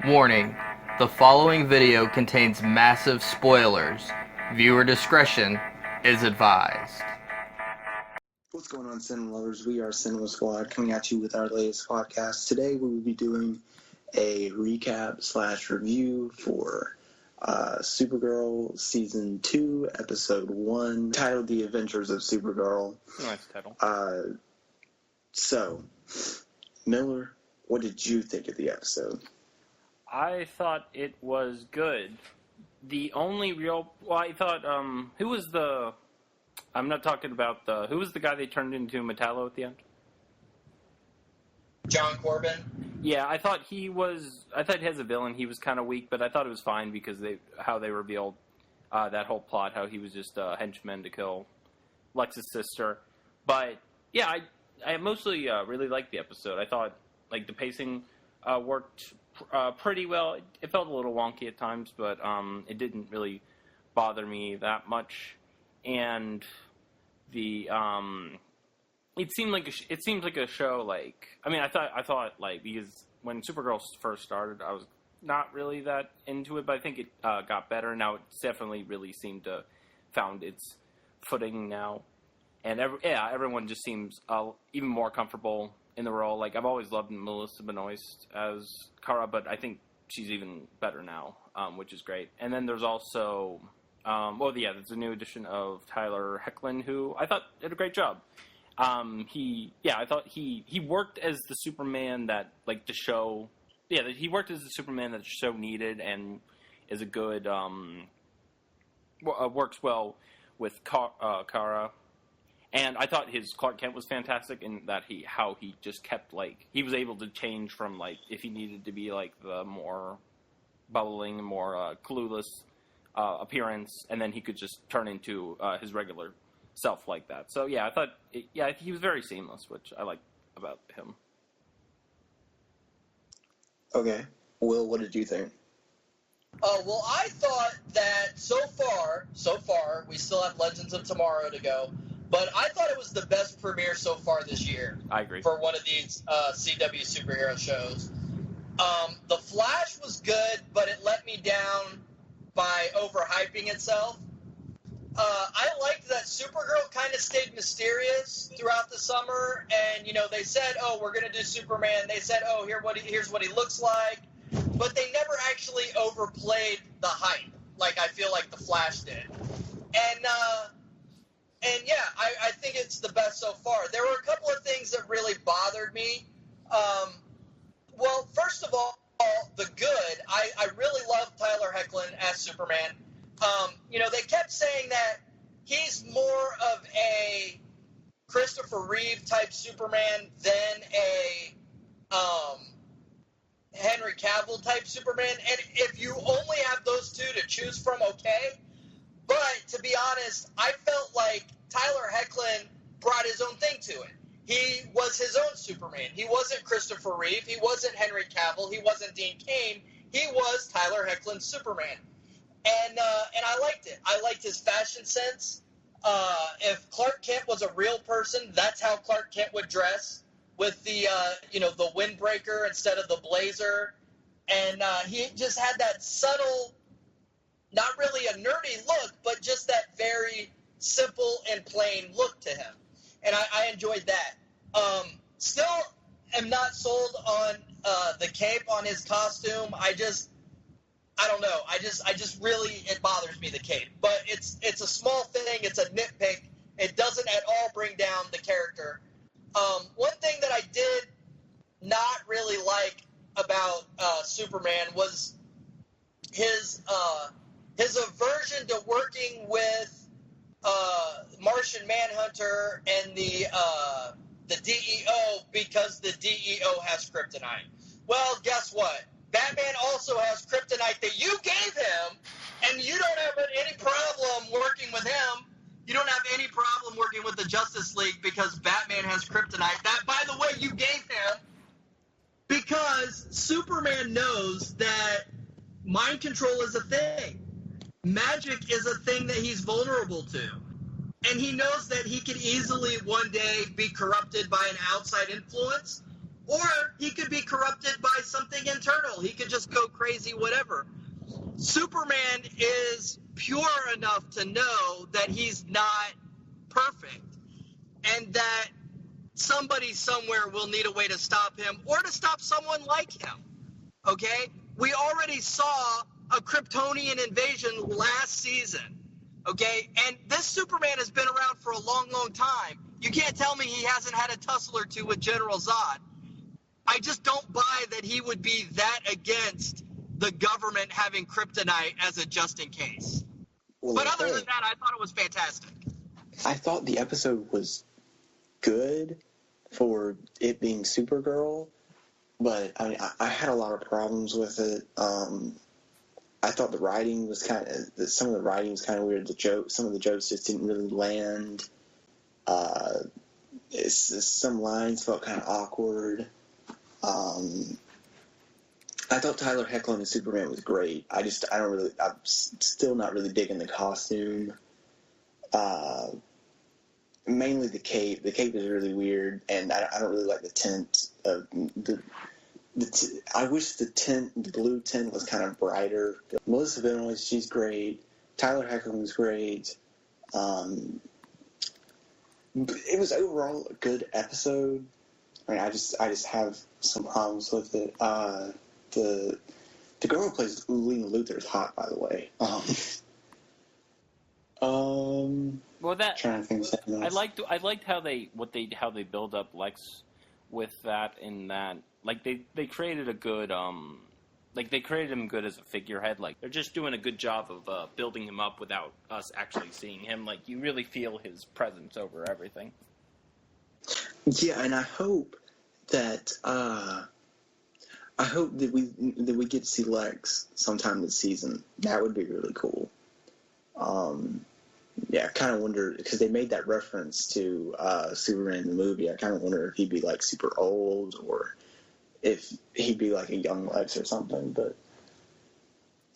Warning, the following video contains massive spoilers. Viewer discretion is advised. What's going on, cinema lovers? We are Cinema Squad coming at you with our latest podcast. Today we will be doing a recap / review for Supergirl Season 2, Episode 1, titled The Adventures of Supergirl. Nice title. So, Miller, what did you think of the episode? I thought it was good. The only real... Well, I thought, who was the... I'm not talking about the... Who was the guy they turned into Metallo at the end? John Corbin? Yeah, I thought he was... I thought as a villain he was kind of weak, but I thought it was fine because how they revealed that whole plot, how he was just a henchman to kill Lex's sister. But, yeah, I mostly really liked the episode. I thought, like, the pacing worked pretty well. It felt a little wonky at times, but it didn't really bother me that much. And the it seemed like a show. Like, I mean, I thought like, because when Supergirl first started, I was not really that into it, but I think it got better. Now it definitely really seemed to found its footing now, and everyone just seems even more comfortable in the role. Like, I've always loved Melissa Benoist as Kara, but I think she's even better now, which is great. And then there's also, there's a new addition of Tyler Hoechlin, who I thought did a great job. I thought he worked as the Superman that, like, the show, he worked as the Superman that the show needed, and is a good, works well with Kara. And I thought his Clark Kent was fantastic in that he just kept, like, he was able to change from, like, if he needed to be, like, the more bubbling, more clueless appearance, and then he could just turn into his regular self like that. So, yeah, I thought, he was very seamless, which I like about him. Okay. Will, what did you think? Well, I thought that so far, we still have Legends of Tomorrow to go, but I thought it was the best premiere so far this year. I agree. For one of these CW superhero shows. The Flash was good, but it let me down by overhyping itself. I liked that Supergirl kind of stayed mysterious throughout the summer, and, they said, oh, we're going to do Superman. They said, oh, here's what he looks like. But they never actually overplayed the hype, like I feel like the Flash did. And yeah, I think it's the best so far. There were a couple of things that really bothered me. Well, first of all, the good. I really love Tyler Hoechlin as Superman. They kept saying that he's more of a Christopher Reeve type Superman than a Henry Cavill type Superman. And if you only have those two to choose from, okay. But to be honest, I felt like Tyler Hoechlin brought his own thing to it. He was his own Superman. He wasn't Christopher Reeve. He wasn't Henry Cavill. He wasn't Dean Cain. He was Tyler Hoechlin's Superman. And I liked it. I liked his fashion sense. If Clark Kent was a real person, that's how Clark Kent would dress, with the the windbreaker instead of the blazer. And he just had that subtle, not really a nerdy look, but just that very simple and plain look to him. And I enjoyed that. Still am not sold on the cape on his costume. I don't know. I just really, it bothers me, the cape. But it's a small thing. It's a nitpick. It doesn't at all bring down the character. One thing that I did not really like about Superman was his aversion to working with Martian Manhunter and the DEO because the DEO has kryptonite. Well, guess what? Batman also has kryptonite that you gave him, and you don't have any problem working with him. You don't have any problem working with the Justice League because Batman has kryptonite. That, by the way, you gave him because Superman knows that mind control is a thing. Magic is a thing that he's vulnerable to. And he knows that he can easily one day be corrupted by an outside influence, Or he could be corrupted by something internal. He could just go crazy, whatever. Superman is pure enough to know that he's not perfect and that somebody somewhere will need a way to stop him or to stop someone like him. Okay? We already saw a Kryptonian invasion last season. Okay? And this Superman has been around for a long, long time. You can't tell me he hasn't had a tussle or two with General Zod. I just don't buy that he would be that against the government having kryptonite as a just in case. Well, But other than that, I thought it was fantastic. I thought the episode was good for it being Supergirl, but I had a lot of problems with it. I thought the writing was some of the writing was kind of weird. Some of the jokes just didn't really land. Some lines felt kind of awkward. I thought Tyler Hoechlin as Superman was great. I'm still not really digging the costume. Mainly the cape. The cape is really weird, and I don't really like the tint of I wish the blue tint was kind of brighter. Melissa Benoist, she's great. Tyler Hoechlin was great. It was overall a good episode. I mean, I just have some problems with it. The girl who plays Lena Luthor is hot, by the way. Well, that trying to think of something else. I liked how they build up Lex with that, in that like they created a good they created him good as a figurehead. Like, they're just doing a good job of building him up without us actually seeing him. Like, you really feel his presence over everything. Yeah, and I hope that we get to see Lex sometime this season. That would be really cool. Yeah, I kind of wonder, because they made that reference to Superman in the movie. I kind of wonder if he'd be like super old, or if he'd be like a young Lex or something. But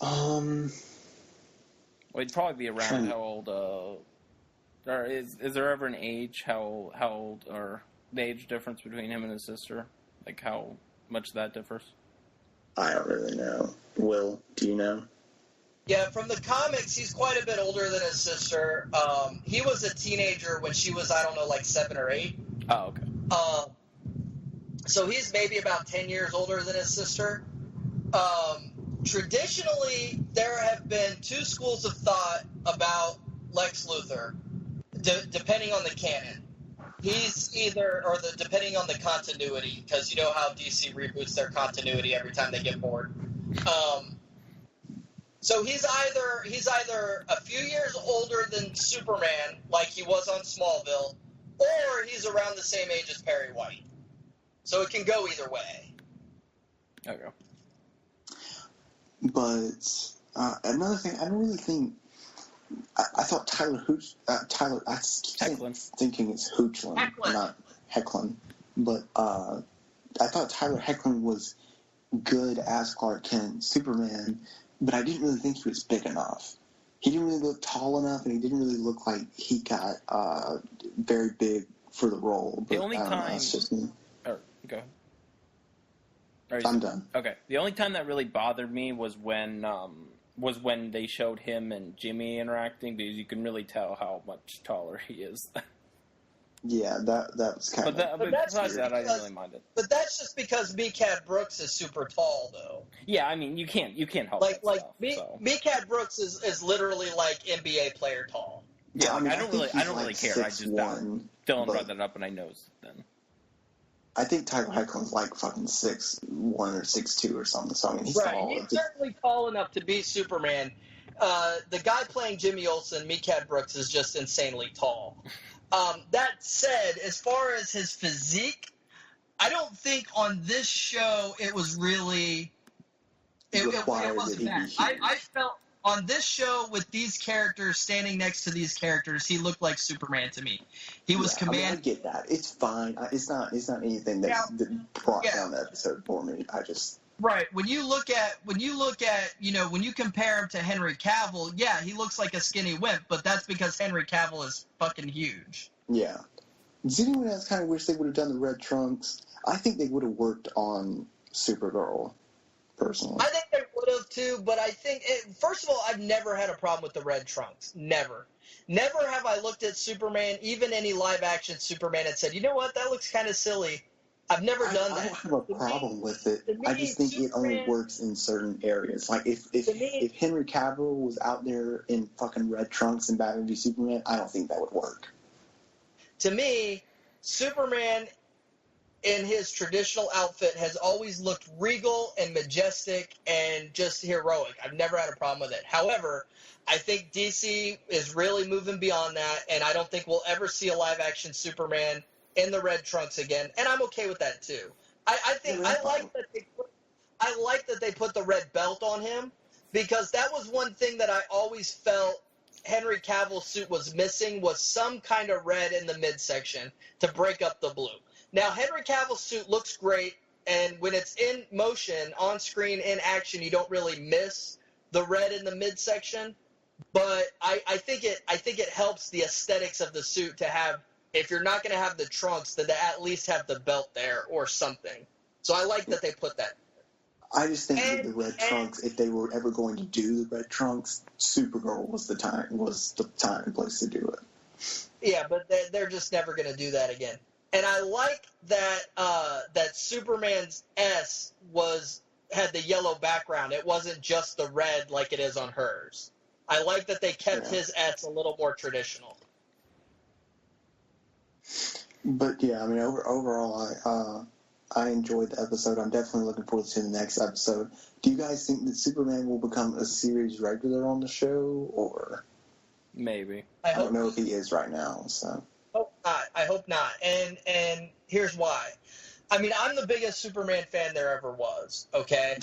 well, he'd probably be around how old. Or is there ever an age how old, or the age difference between him and his sister? Like, how much that differs? I don't really know. Will, do you know? Yeah, from the comics, he's quite a bit older than his sister. He was a teenager when she was, I don't know, like 7 or 8. Oh, okay. So he's maybe about 10 years older than his sister. Traditionally, there have been 2 schools of thought about Lex Luthor, depending on the canon. He's depending on the continuity, because you know how DC reboots their continuity every time they get bored. So he's either a few years older than Superman, like he was on Smallville, or he's around the same age as Perry White. So it can go either way. Okay. But another thing, I don't really think. I thought Tyler. I keep thinking it's Hoechlin, not Hoechlin. But I thought Tyler Hoechlin was good as Clark Kent, Superman, but I didn't really think he was big enough. He didn't really look tall enough, and he didn't really look like he got very big for the role. But the only time. It's just me. Go. I'm done. Okay. The only time that really bothered me was when they showed him and Jimmy interacting, because you can really tell how much taller he is. Yeah, that was kind of. But besides that, I didn't really mind it. But that's just because Mikaad Brooks is super tall, though. Yeah, I mean, you can't help like that stuff, Mikaad Brooks is literally like NBA player tall. Yeah, I don't really like care. I just Dylan brought that up, and I know then. I think Tyler Hoechlin's like fucking 6'1" or 6'2" or something. So I mean, he's tall. He's certainly tall enough to be Superman. The guy playing Jimmy Olsen, Mikaad Brooks, is just insanely tall. That said, as far as his physique, I don't think on this show it was really it wasn't that. I felt on this show, with these characters standing next to these characters, he looked like Superman to me. He was I get that. It's fine. It's not anything that brought down the episode for me. I just right. When you look at when you compare him to Henry Cavill, yeah, he looks like a skinny wimp, but that's because Henry Cavill is fucking huge. Yeah. Does anyone else kind of wish they would have done the red trunks? I think they would have worked on Supergirl, personally. I think they would have too, but I think, first of all, I've never had a problem with the red trunks. Never. Never have I looked at Superman, even any live-action Superman, and said, you know what, that looks kind of silly. I've never done that. I don't have a problem with it. I just think it only works in certain areas. Like, if Henry Cavill was out there in fucking red trunks and Batman v Superman, I don't think that would work. To me, Superman in his traditional outfit has always looked regal and majestic and just heroic. I've never had a problem with it. However, I think DC is really moving beyond that, and I don't think we'll ever see a live-action Superman in the red trunks again, and I'm okay with that too. I like that they put the red belt on him, because that was one thing that I always felt Henry Cavill's suit was missing, was some kind of red in the midsection to break up the blue. Now, Henry Cavill's suit looks great, and when it's in motion, on screen, in action, you don't really miss the red in the midsection. But I think it helps the aesthetics of the suit to have, if you're not going to have the trunks, then to at least have the belt there or something. So I like that they put that. I just think with the red trunks, if they were ever going to do the red trunks, Supergirl was the time and place to do it. Yeah, but they're just never going to do that again. And I like that that Superman's S had the yellow background. It wasn't just the red like it is on hers. I like that they kept his S a little more traditional. But yeah, I mean, overall, I enjoyed the episode. I'm definitely looking forward to the next episode. Do you guys think that Superman will become a series regular on the show, or maybe? I don't know if he is right now. So I hope not. And here's why. I mean, I'm the biggest Superman fan there ever was. Okay,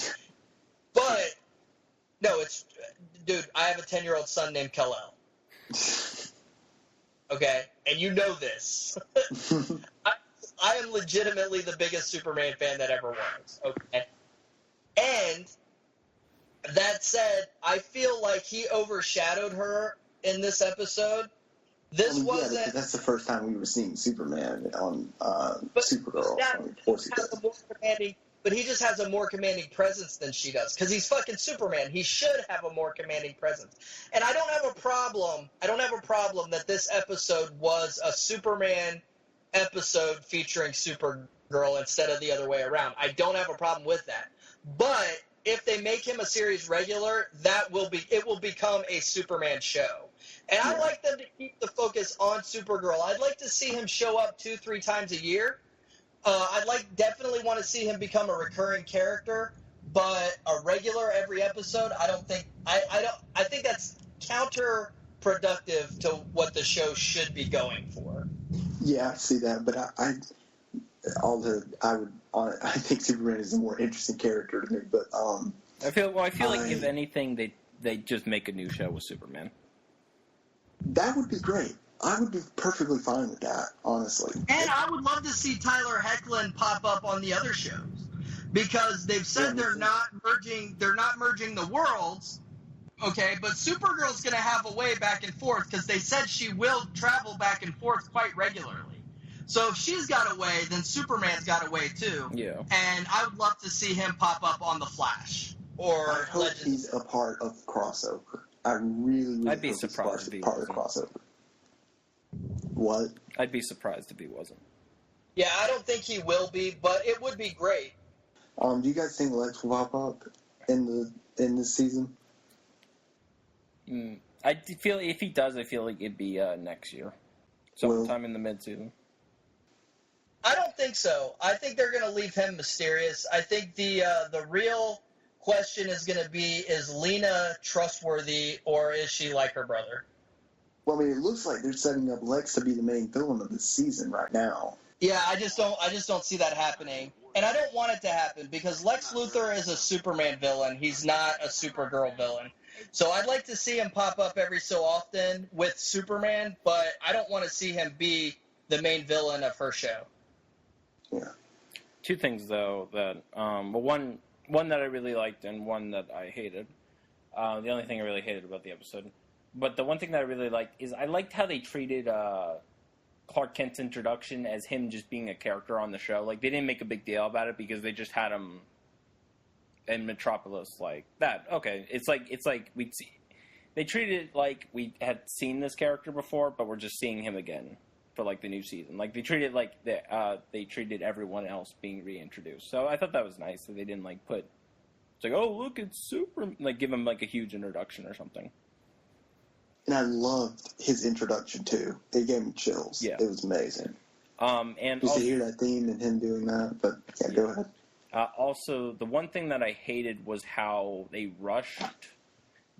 but no, dude. I have a 10-year-old son named Kal-El. Okay, and you know this. I am legitimately the biggest Superman fan that ever was. Okay, and that said, I feel like he overshadowed her in this episode. This wasn't. Yeah, that's the first time we were seeing Superman on Supergirl. But he just has a more commanding presence than she does, because he's fucking Superman. He should have a more commanding presence. And I don't have a problem that this episode was a Superman episode featuring Supergirl instead of the other way around. I don't have a problem with that. But if they make him a series regular, it will become a Superman show. And I like them to keep the focus on Supergirl. I'd like to see him show up 2-3 times a year. Definitely want to see him become a recurring character, but a regular every episode, I don't think. I think that's counterproductive to what the show should be going for. Yeah, I see that, but I think Superman is a more interesting character to me. But I feel like if anything, they just make a new show with Superman. That would be great. I would be perfectly fine with that, honestly. And I would love to see Tyler Hoechlin pop up on the other shows, because they've said they're not merging the worlds. Okay, but Supergirl's going to have a way back and forth, because they said she will travel back and forth quite regularly. So if she's got a way, then Superman's got a way too. Yeah. And I would love to see him pop up on The Flash or I hope Legends. He's a part of crossover. I really I'd be hope surprised if he part of the crossover. What? I'd be surprised if he wasn't. Yeah, I don't think he will be, but it would be great. Do you guys think Lex will pop up in this season? I feel if he does, I feel like it'd be next year, sometime in the mid-season. I don't think so. I think they're going to leave him mysterious. I think the real question is going to be: is Lena trustworthy, or is she like her brother? Well, I mean, it looks like they're setting up Lex to be the main villain of this season right now. Yeah, I just don't see that happening. And I don't want it to happen, because Lex Luthor is a Superman villain. He's not a Supergirl villain. So I'd like to see him pop up every so often with Superman, but I don't want to see him be the main villain of her show. Yeah. Two things, though, that one that I really liked and one that I hated. The only thing I really hated about the episode. But the one thing that I really liked is I liked how they treated Clark Kent's introduction as him just being a character on the show. Like, they didn't make a big deal about it because they just had him in Metropolis like that. Okay, it's like we'd see. They treated it like we had seen this character before, but we're just seeing him again for like the new season. Like they treated like they treated everyone else being reintroduced. So I thought that was nice that they didn't like put. It's like, oh look, it's super. Like give him like a huge introduction or something. And I loved his introduction too. It gave me chills. Yeah. It was amazing. And just also, to hear that theme and him doing that. But yeah, go ahead. Also, the one thing that I hated was how they rushed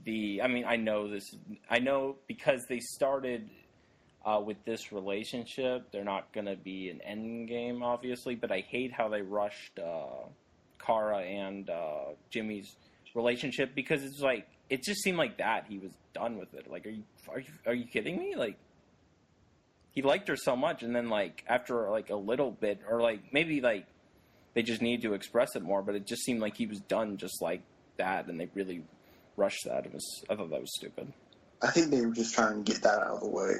I mean, I know because they started with this relationship, they're not going to be an end game, obviously, but I hate how they rushed Kara and Jimmy's relationship because it's like, it just seemed like that he was done with it. Like, are you kidding me? Like, he liked her so much, and then like after like a little bit, or like maybe like they just needed to express it more, but it just seemed like he was done just like that, and they really rushed that. I thought that was stupid. I think they were just trying to get that out of the way.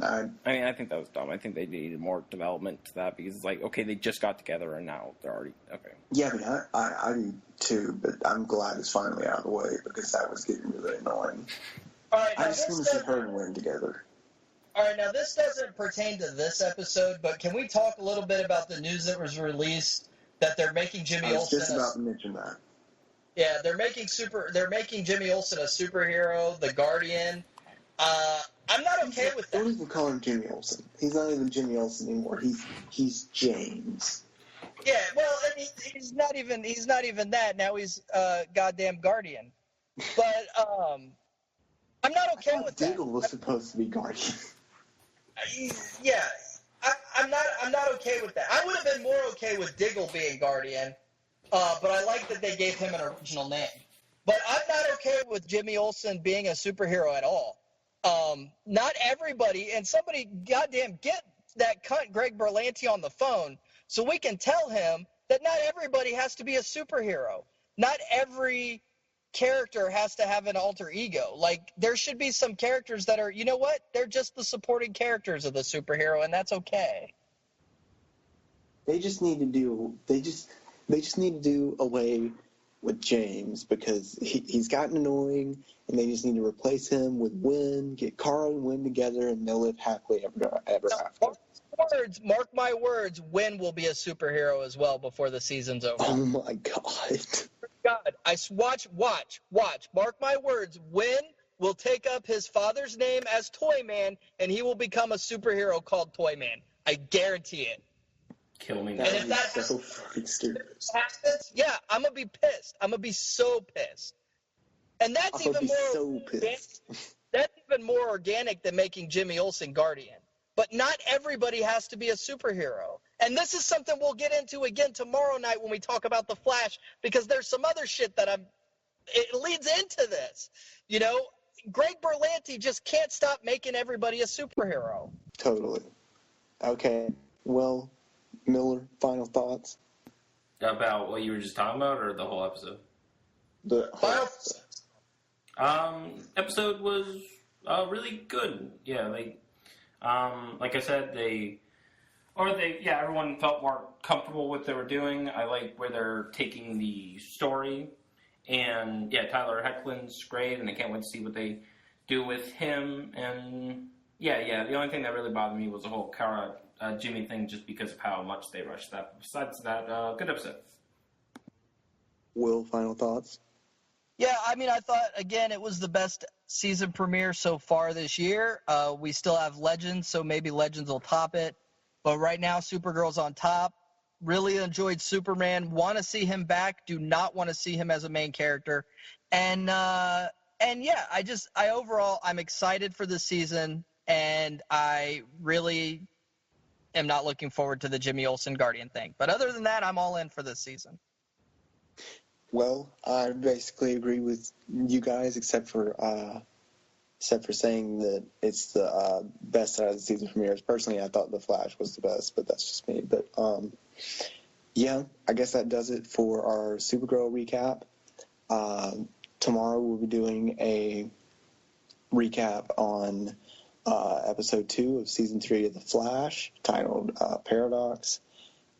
I mean, I think that was dumb. I think they needed more development to that because it's like, okay, they just got together and now they're already okay. Yeah, I mean, I do too, but I'm glad it's finally out of the way because that was getting really annoying. All right, I just want to see her and Win together. All right, now this doesn't pertain to this episode, but can we talk a little bit about the news that was released that they're making Jimmy I was Olsen? just about to mention that. Yeah, they're making Jimmy Olsen a superhero, the Guardian. I'm not okay with that. Don't even call him Jimmy Olsen. He's not even Jimmy Olsen anymore. He's James. Yeah, well, and he's not even that. Now he's goddamn Guardian. But I'm not okay with that. Diggle was supposed to be Guardian. Yeah, I'm not okay with that. I would have been more okay with Diggle being Guardian, but I like that they gave him an original name. But I'm not okay with Jimmy Olsen being a superhero at all. Not everybody, and somebody goddamn get that cunt Greg Berlanti on the phone so we can tell him that not everybody has to be a superhero. Not every character has to have an alter ego. Like, there should be some characters that are, you know what? They're just the supporting characters of the superhero, and that's okay. They just need to do away with James because he's gotten annoying, and they just need to replace him with Win, get Kara and Win together, and they'll live happily ever after. Mark my words, Win will be a superhero as well before the season's over. Oh my God. Watch. Mark my words, Win will take up his father's name as Toyman, and he will become a superhero called Toyman. I guarantee it. Kill me. And if that so fucking stupid. happens, yeah, I'm gonna be pissed. I'm gonna be so pissed. And that's even more organic than making Jimmy Olsen Guardian. But not everybody has to be a superhero. And this is something we'll get into again tomorrow night when we talk about The Flash, because there's some other shit that it leads into this. You know, Greg Berlanti just can't stop making everybody a superhero. Totally. Okay, well, Miller, final thoughts? About what you were just talking about, or the whole episode? The whole episode was really good. Yeah, like I said, everyone felt more comfortable with what they were doing. I like where they're taking the story, and yeah, Tyler Hoechlin's great, and I can't wait to see what they do with him. And yeah, the only thing that really bothered me was the whole Kara Jimmy thing, just because of how much they rushed that. Besides that, good episode. Will, final thoughts? Yeah, I mean, I thought, again, it was the best season premiere so far this year. We still have Legends, so maybe Legends will top it. But right now, Supergirl's on top. Really enjoyed Superman. Want to see him back. Do not want to see him as a main character. And yeah, overall, I'm excited for this season. And I really am not looking forward to the Jimmy Olsen Guardian thing. But other than that, I'm all in for this season. Well, I basically agree with you guys, except for saying that it's the best out of the season premieres. Personally, I thought The Flash was the best, but that's just me. But yeah, I guess that does it for our Supergirl recap. Tomorrow we'll be doing a recap on episode 2 of season 3 of The Flash, titled Paradox.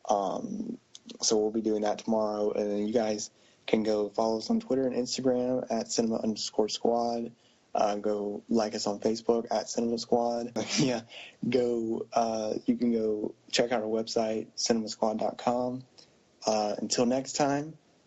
So we'll be doing that tomorrow, and then you guys can go follow us on Twitter and Instagram at cinema_squad. Go like us on Facebook at Cinema Squad. Yeah, you can go check out our website, cinemasquad.com. Until next time,